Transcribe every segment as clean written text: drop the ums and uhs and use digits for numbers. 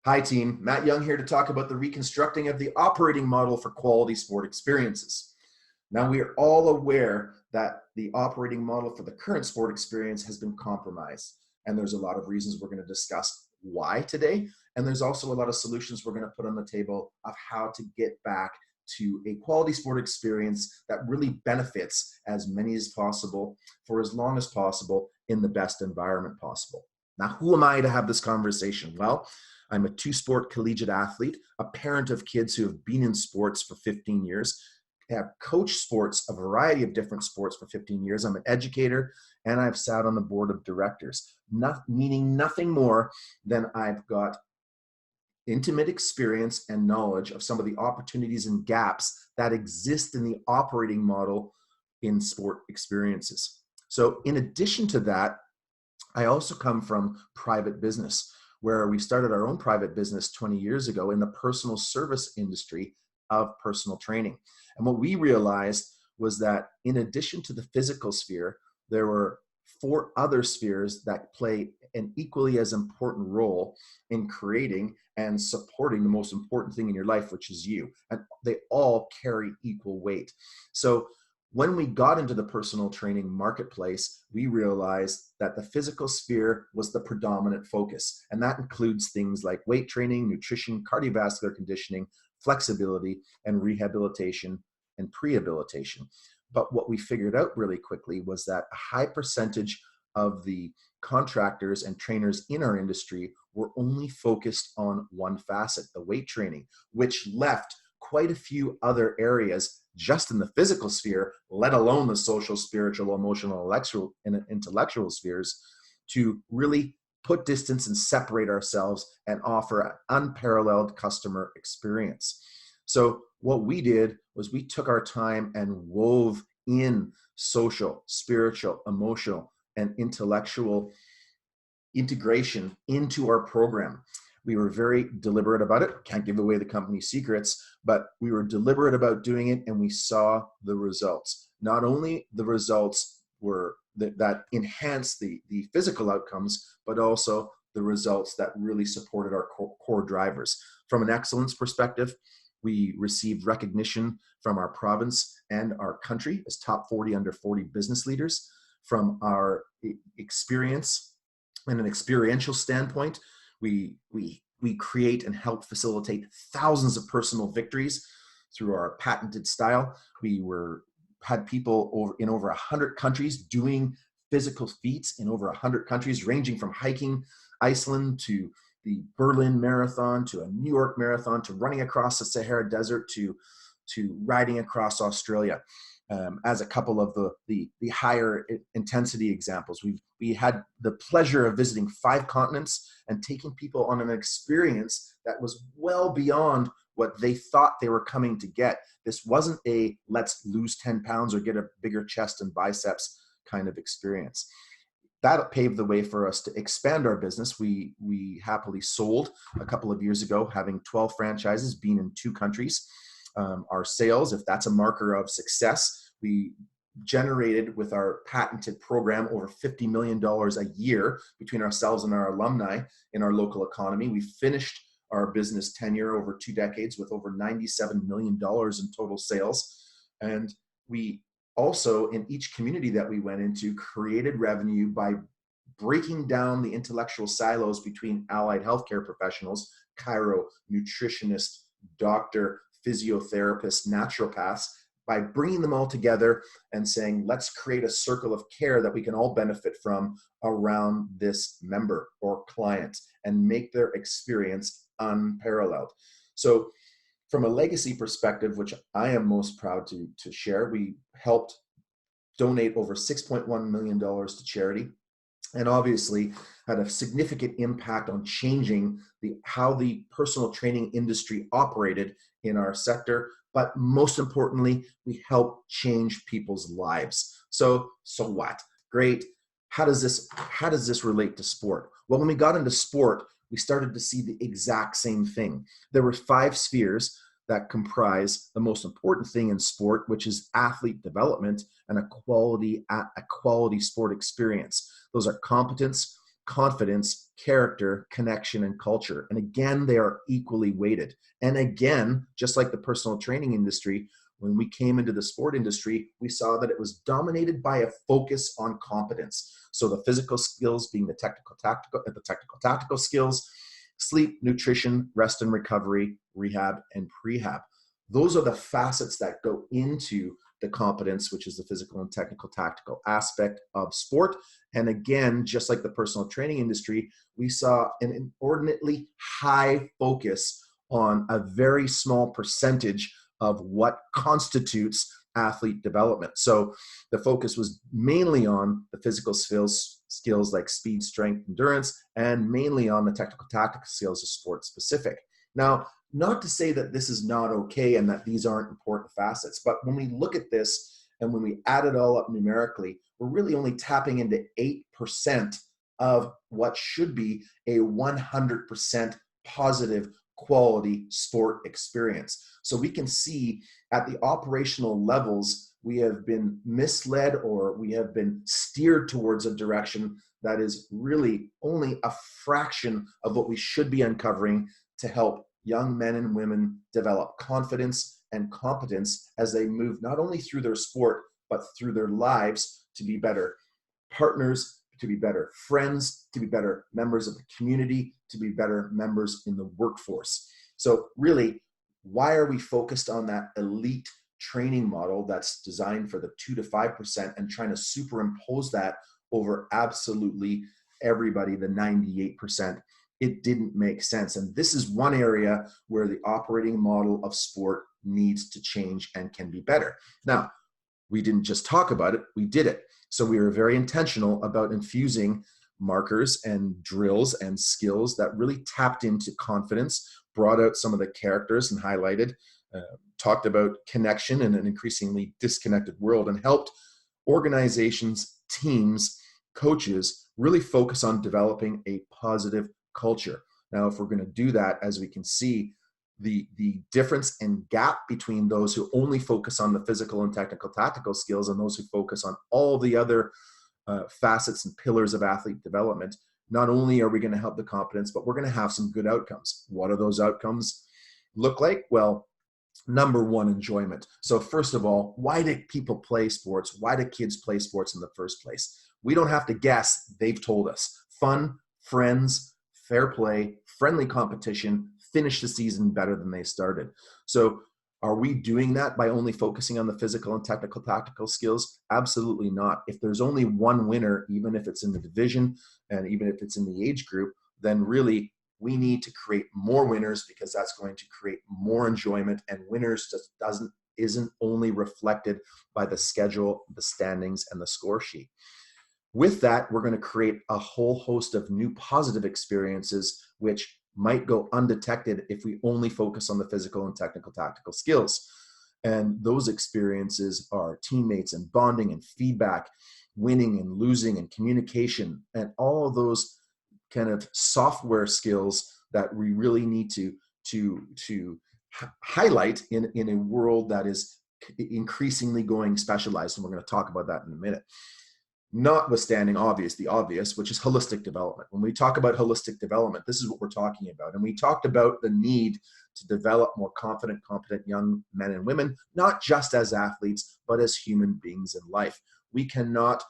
Hi team, Matt Young here to talk about the reconstructing of the operating model for quality sport experiences. Now we are all aware that the operating model for the current sport experience has been compromised. And there's a lot of reasons we're going to discuss why today. And there's also a lot of solutions we're going to put on the table of how to get back to a quality sport experience that really benefits as many as possible for as long as possible in the best environment possible. Now, who am I to have this conversation? Well, I'm a two-sport collegiate athlete, a parent of kids who have been in sports for 15 years, have coached sports, a variety of different sports for 15 years. I'm an educator, and I've sat on the board of directors, meaning nothing more than I've got intimate experience and knowledge of some of the opportunities and gaps that exist in the operating model in sport experiences. So in addition to that, I also come from private business, where we started our own private business 20 years ago in the personal service industry of personal training. And what we realized was that in addition to the physical sphere, there were 4 other spheres that play an equally as important role in creating and supporting the most important thing in your life, which is you. And they all carry equal weight. So when we got into the personal training marketplace, we realized that the physical sphere was the predominant focus. And that includes things like weight training, nutrition, cardiovascular conditioning, flexibility, and rehabilitation and prehabilitation. But what we figured out really quickly was that a high percentage of the contractors and trainers in our industry were only focused on one facet, the weight training, which left quite a few other areas just in the physical sphere, let alone the social, spiritual, emotional, intellectual spheres, to really put distance and separate ourselves and offer an unparalleled customer experience. So what we did was we took our time and wove in social, spiritual, emotional, and intellectual integration into our program. We were very deliberate about it. Can't give away the company secrets, but we were deliberate about doing it, and we saw the results. Not only the results were that enhanced the physical outcomes, but also the results that really supported our core drivers. From an excellence perspective, we received recognition from our province and our country as top 40 under 40 business leaders. From our experience and an experiential standpoint, we create and help facilitate thousands of personal victories through our patented style. We had people in over 100 countries doing physical feats in over 100 countries, ranging from hiking Iceland to the Berlin Marathon to a New York Marathon to running across the Sahara Desert to riding across Australia. As a couple of the higher intensity examples, we had the pleasure of visiting 5 continents and taking people on an experience that was well beyond what they thought they were coming to get. This wasn't a let's lose 10 pounds or get a bigger chest and biceps kind of experience. That paved the way for us to expand our business. We happily sold a couple of years ago, having 12 franchises, being in 2 countries. Our sales, if that's a marker of success, we generated with our patented program over $50 million a year between ourselves and our alumni in our local economy. We finished our business tenure over 2 decades with over $97 million in total sales. And we also, in each community that we went into, created revenue by breaking down the intellectual silos between allied healthcare professionals, chiro, nutritionist, doctor, physiotherapists, naturopaths, by bringing them all together and saying, let's create a circle of care that we can all benefit from around this member or client and make their experience unparalleled. So from a legacy perspective, which I am most proud to share, we helped donate over $6.1 million to charity, and obviously had a significant impact on changing how the personal training industry operated in our sector. But most importantly, we help change people's lives. So what? Great. How does this relate to sport? Well, when we got into sport, we started to see the exact same thing. There were 5 spheres that comprise the most important thing in sport, which is athlete development and a quality sport experience. Those are competence, confidence, character, connection, and culture. And again, they are equally weighted. And again, just like the personal training industry, when we came into the sport industry, we saw that it was dominated by a focus on competence. So the physical skills being the technical tactical skills, sleep, nutrition, rest and recovery, rehab, and prehab. Those are the facets that go into the competence, which is the physical and technical tactical aspect of sport. And again, just like the personal training industry, we saw an inordinately high focus on a very small percentage of what constitutes athlete development. So the focus was mainly on the physical skills like speed, strength, endurance, and mainly on the technical tactical skills of sport specific. Now, not to say that this is not okay and that these aren't important facets, but when we look at this and when we add it all up numerically, we're really only tapping into 8% of what should be a 100% positive quality sport experience. So we can see at the operational levels, we have been misled or we have been steered towards a direction that is really only a fraction of what we should be uncovering to help young men and women develop confidence and competence as they move not only through their sport, but through their lives to be better partners, to be better friends, to be better members of the community, to be better members in the workforce. So really, why are we focused on that elite training model that's designed for the 2 to 5% and trying to superimpose that over absolutely everybody, the 98%? It didn't make sense. And this is one area where the operating model of sport needs to change and can be better. Now, we didn't just talk about it, we did it. So we were very intentional about infusing markers and drills and skills that really tapped into confidence, brought out some of the characters and highlighted, talked about connection in an increasingly disconnected world, and helped organizations, teams, coaches really focus on developing a positive culture. Now, if we're going to do that, as we can see, the difference and gap between those who only focus on the physical and technical tactical skills and those who focus on all the other facets and pillars of athlete development, not only are we going to help the competence, but we're going to have some good outcomes. What do those outcomes look like? Well, number one, enjoyment. So first of all, why do people play sports? Why do kids play sports in the first place? We don't have to guess. They've told us. Fun, friends, fair play, friendly competition, finish the season better than they started. So are we doing that by only focusing on the physical and technical tactical skills? Absolutely not. If there's only one winner, even if it's in the division and even if it's in the age group, then really we need to create more winners, because that's going to create more enjoyment, and winners just isn't only reflected by the schedule, the standings, and the score sheet. With that, we're going to create a whole host of new positive experiences, which might go undetected if we only focus on the physical and technical tactical skills. And those experiences are teammates and bonding and feedback, winning and losing and communication, and all of those kind of software skills that we really need to highlight in a world that is increasingly going specialized. And we're going to talk about that in a minute. Notwithstanding the obvious, which is holistic development. When we talk about holistic development, this is what we're talking about. And we talked about the need to develop more confident, competent young men and women, not just as athletes, but as human beings in life. We cannot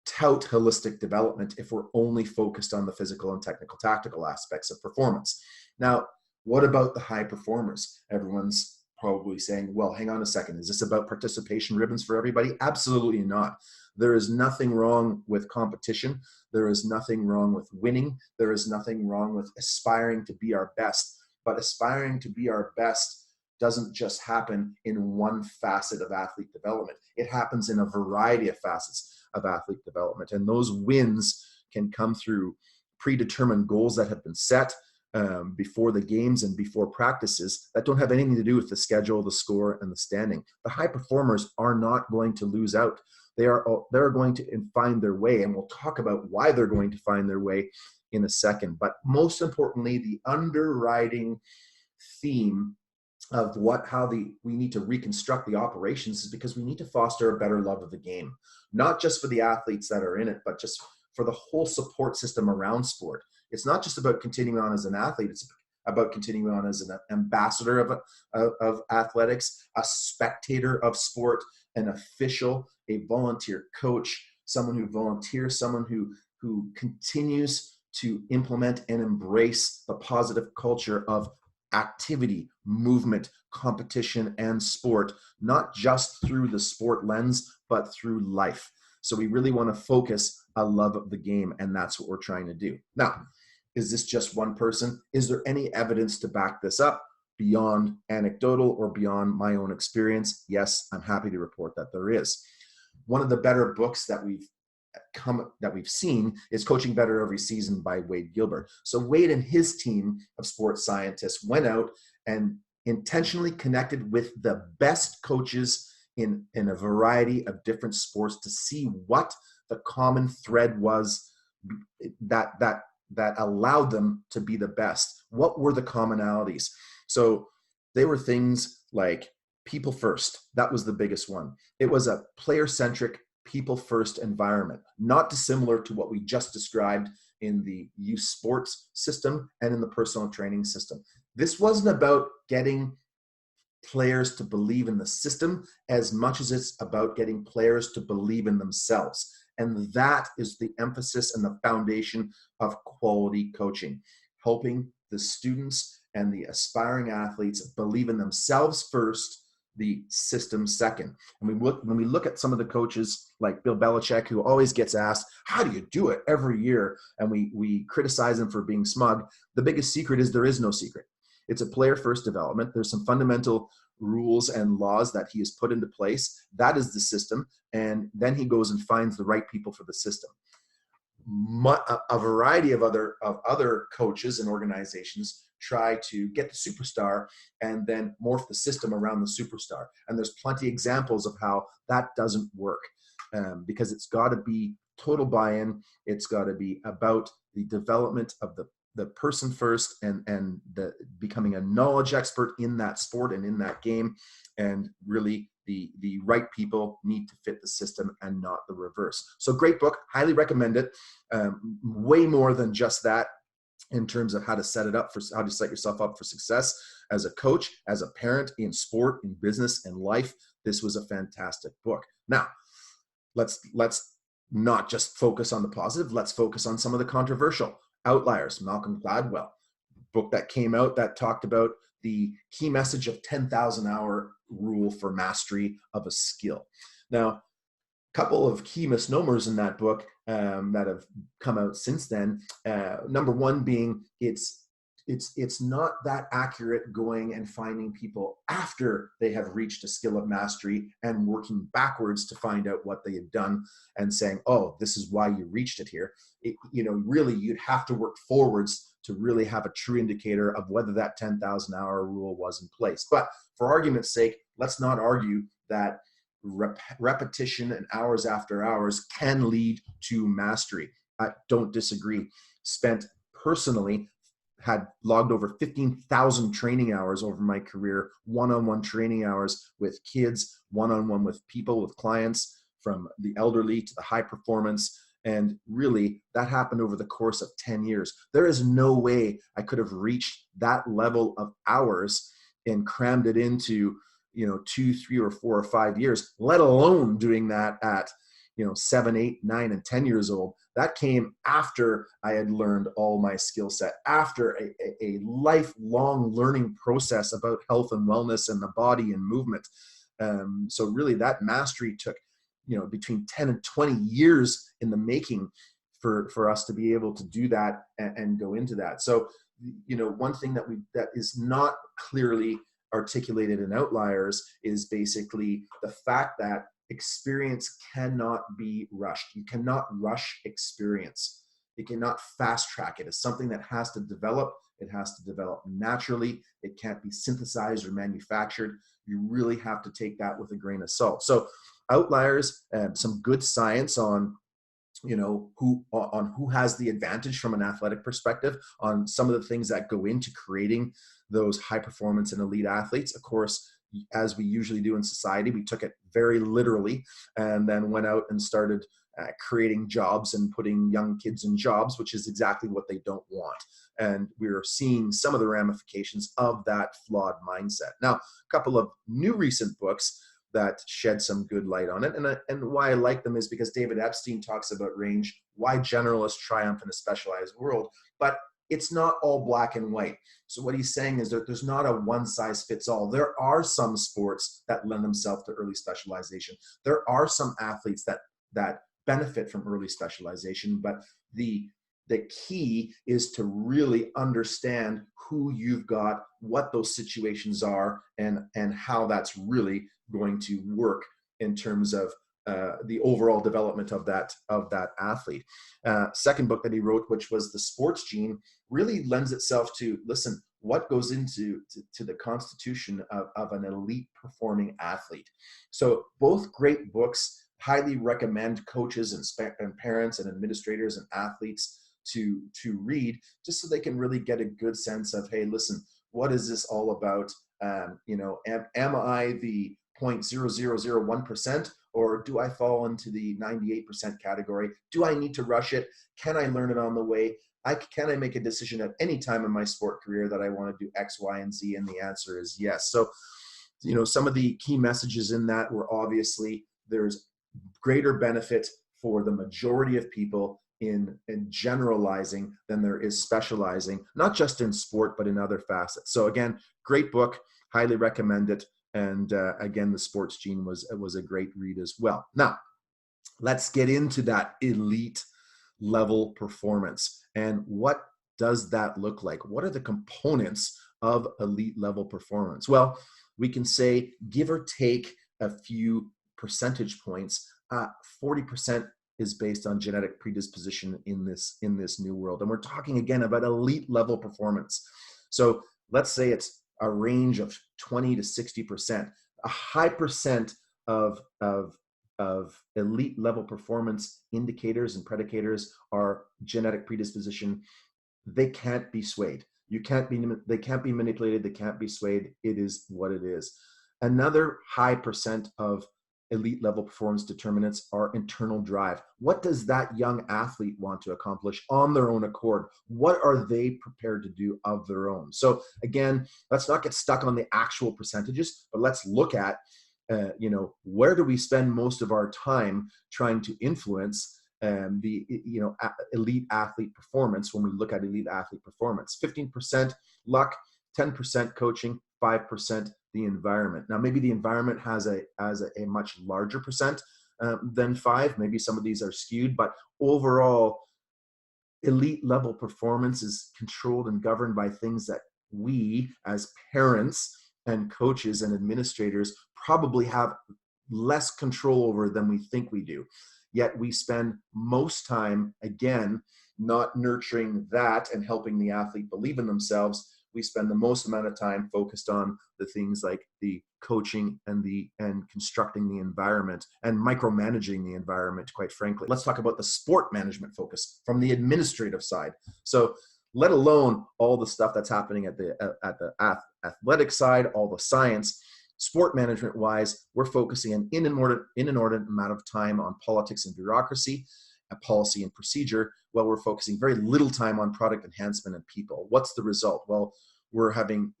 tout holistic development if we're only focused on the physical and technical tactical aspects of performance. Now, what about the high performers? Everyone's probably saying, well, hang on a second. Is this about participation ribbons for everybody? Absolutely not. There is nothing wrong with competition. There is nothing wrong with winning. There is nothing wrong with aspiring to be our best. But aspiring to be our best doesn't just happen in one facet of athlete development. It happens in a variety of facets of athlete development. And those wins can come through predetermined goals that have been set before the games and before practices that don't have anything to do with the schedule, the score, and the standing. The high performers are not going to lose out. They're going to find their way, and we'll talk about why they're going to find their way in a second. But most importantly, the underwriting theme of we need to reconstruct the operations is because we need to foster a better love of the game, not just for the athletes that are in it, but just for the whole support system around sport. It's not just about continuing on as an athlete. It's about continuing on as an ambassador of athletics, a spectator of sport, an official, a volunteer coach, someone who volunteers, someone who continues to implement and embrace the positive culture of activity, movement, competition, and sport, not just through the sport lens, but through life. So we really want to focus a love of the game, and that's what we're trying to do. Now, is this just one person? Is there any evidence to back this up beyond anecdotal or beyond my own experience? Yes, I'm happy to report that there is. One of the better books that we've seen is Coaching Better Every Season by Wade Gilbert. So Wade and his team of sports scientists went out and intentionally connected with the best coaches in a variety of different sports to see what the common thread was that allowed them to be the best. What were the commonalities? So they were things like people first. That was the biggest one. It was a player-centric, people-first environment, not dissimilar to what we just described in the youth sports system and in the personal training system. This wasn't about getting players to believe in the system as much as it's about getting players to believe in themselves. And that is the emphasis and the foundation of quality coaching, helping the students and the aspiring athletes believe in themselves first, the system second. And when we look at some of the coaches like Bill Belichick, who always gets asked, how do you do it every year? And we criticize him for being smug. The biggest secret is there is no secret. It's a player first development. There's some fundamental rules and laws that he has put into place. That is the system. And then he goes and finds the right people for the system. A variety of other coaches and organizations try to get the superstar and then morph the system around the superstar. And there's plenty of examples of how that doesn't work, because it's got to be total buy-in. It's got to be about the development of the person first and the becoming a knowledge expert in that sport and in that game. And really the right people need to fit the system and not the reverse. So great book, highly recommend it. Way more than just that in terms of how to set yourself up for success as a coach, as a parent, in sport, in business, and life. This was a fantastic book. Now, let's not just focus on the positive. Let's focus on some of the controversial. Outliers, Malcolm Gladwell, book that came out that talked about the key message of 10,000 hour rule for mastery of a skill. Now, a couple of key misnomers in that book that have come out since then. Number one being it's not that accurate going and finding people after they have reached a skill of mastery and working backwards to find out what they had done and saying, oh, this is why you reached it here. Really, you'd have to work forwards to really have a true indicator of whether that 10,000 hour rule was in place. But for argument's sake, let's not argue that repetition and hours after hours can lead to mastery. I don't disagree. Had logged over 15,000 training hours over my career, one-on-one training hours with kids, one-on-one with people, with clients, from the elderly to the high performance. And really, that happened over the course of 10 years. There is no way I could have reached that level of hours and crammed it into 2, 3, or 4 or 5 years, let alone doing that at 7, 8, 9, and 10 years old. That came after I had learned all my skill set, after a lifelong learning process about health and wellness and the body and movement. So really that mastery took, between 10 and 20 years in the making for us to be able to do that and go into that. So, one thing that is not clearly articulated in Outliers is basically the fact that experience cannot be rushed. You cannot rush experience. You cannot fast track it. It's something that has to develop. It has to develop naturally. It can't be synthesized or manufactured. You really have to take that with a grain of salt. So Outliers, some good science on who has the advantage from an athletic perspective, on some of the things that go into creating those high performance and elite athletes. Of course, as we usually do in society, we took it very literally and then went out and started creating jobs and putting young kids in jobs, which is exactly what they don't want. And we're seeing some of the ramifications of that flawed mindset. Now, a couple of new recent books that shed some good light on it. And why I like them is because David Epstein talks about range, why generalists triumph in a specialized world, but it's not all black and white. So what he's saying is that there's not a one size fits all. There are some sports that lend themselves to early specialization. There are some athletes that benefit from early specialization, but the key is to really understand who you've got, what those situations are, and how that's really going to work in terms of the overall development of that athlete. Second book that he wrote, which was The Sports Gene, really lends itself to, listen, what goes into the constitution of an elite performing athlete. So both great books. Highly recommend coaches and parents and administrators and athletes to read, just so they can really get a good sense of, hey, listen, what is this all about? Am I the 0.0001%, or do I fall into the 98% category? Do I need to rush it? Can I learn it on the way? Can I make a decision at any time in my sport career that I want to do X, Y, and Z? And the answer is yes. So, some of the key messages in that were, obviously, there's greater benefit for the majority of people in generalizing than there is specializing, not just in sport, but in other facets. So again, great book, highly recommend it. And again, The Sports Gene was a great read as well. Now, let's get into that elite level performance. And what does that look like? What are the components of elite level performance? Well, we can say, give or take a few percentage points, 40% is based on genetic predisposition in this new world. And we're talking again about elite level performance. So let's say it's a range of 20 to 60%. A high percent of elite level performance indicators and predicators are genetic predisposition. They can't be swayed. They can't be manipulated. They can't be swayed. It is what it is. Another high percent of elite level performance determinants are internal drive. What does that young athlete want to accomplish on their own accord? What are they prepared to do of their own? So again, let's not get stuck on the actual percentages, but let's look at, where do we spend most of our time trying to influence the elite athlete performance? When we look at elite athlete performance, 15% luck, 10% coaching, 5% the environment. Now, maybe the environment has a much larger percent than 5. Maybe some of these are skewed, but overall, elite level performance is controlled and governed by things that we as parents and coaches and administrators probably have less control over than we think we do. Yet we spend most time, again, not nurturing that and helping the athlete believe in themselves. We spend the most amount of time focused on the things like the coaching and constructing the environment and micromanaging the environment, quite frankly. Let's talk about the sport management focus from the administrative side. So let alone all the stuff that's happening at the athletic side, all the science. Sport management wise, we're focusing an inordinate amount of time on politics and bureaucracy, policy and procedure, while we're focusing very little time on product enhancement and people. What's the result? Well, we're having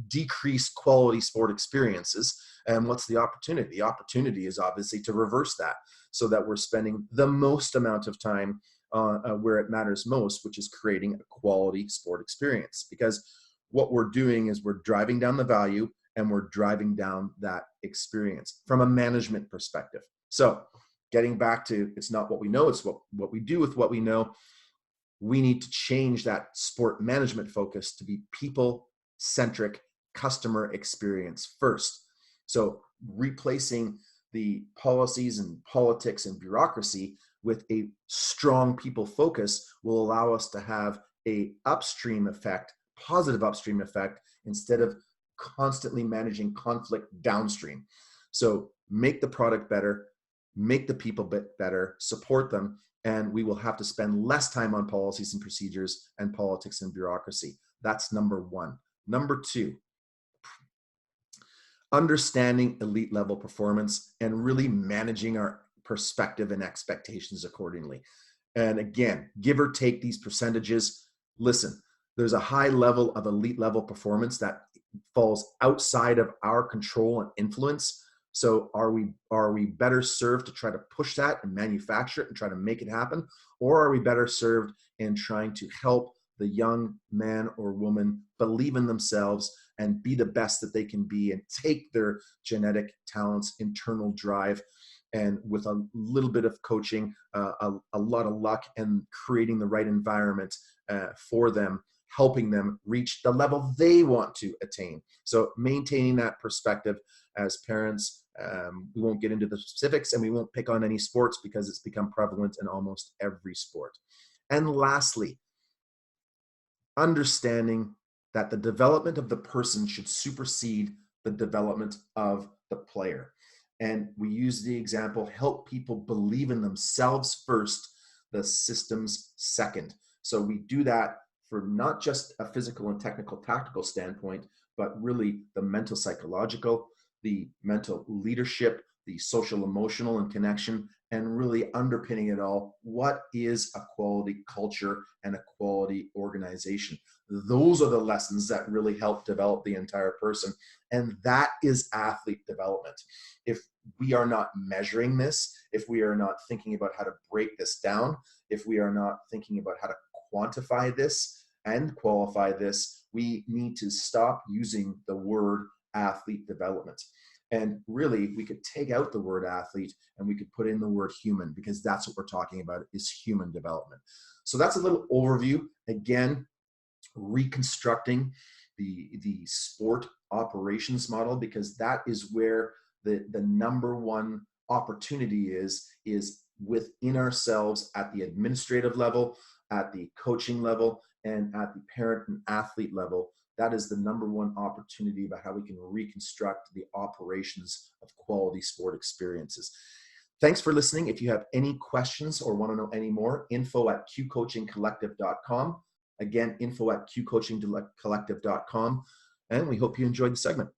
decreased quality sport experiences. And what's the opportunity? The opportunity is obviously to reverse that, so that we're spending the most amount of time where it matters most, which is creating a quality sport experience. Because what we're doing is we're driving down the value and we're driving down that experience from a management perspective. So getting back to, it's not what we know, it's what we do with what we know. We need to change that sport management focus to be people-centric, customer experience first. So replacing the policies and politics and bureaucracy with a strong people focus will allow us to have a upstream effect, positive upstream effect, instead of constantly managing conflict downstream. So make the product better, make the people better, support them, and we will have to spend less time on policies and procedures and politics and bureaucracy. That's number one. Number two, understanding elite level performance and really managing our perspective and expectations accordingly. And again, give or take these percentages, listen, there's a high level of elite level performance that falls outside of our control and influence. So are we better served to try to push that and manufacture it and try to make it happen? Or are we better served in trying to help the young man or woman believe in themselves and be the best that they can be and take their genetic talents, internal drive, and with a little bit of coaching, a lot of luck, and creating the right environment for them, helping them reach the level they want to attain. So maintaining that perspective as parents. We won't get into the specifics, and we won't pick on any sports because it's become prevalent in almost every sport. And lastly, understanding that the development of the person should supersede the development of the player. And we use the example, help people believe in themselves first, the systems second. So we do that for not just a physical and technical tactical standpoint, but really the mental psychological, the mental leadership, the social emotional and connection, and really underpinning it all, what is a quality culture and a quality organization? Those are the lessons that really help develop the entire person. And that is athlete development. If we are not measuring this, if we are not thinking about how to break this down, if we are not thinking about how to quantify this and qualify this, we need to stop using the word athlete development. And really, we could take out the word athlete and we could put in the word human, because that's what we're talking about, is human development. So that's a little overview. Again, reconstructing the sport operations model, because that is where the number one opportunity is within ourselves at the administrative level, at the coaching level, and at the parent and athlete level. That is the number one opportunity about how we can reconstruct the operations of quality sport experiences. Thanks for listening. If you have any questions or want to know any more, info@qcoachingcollective.com. Again, info@qcoachingcollective.com. And we hope you enjoyed the segment.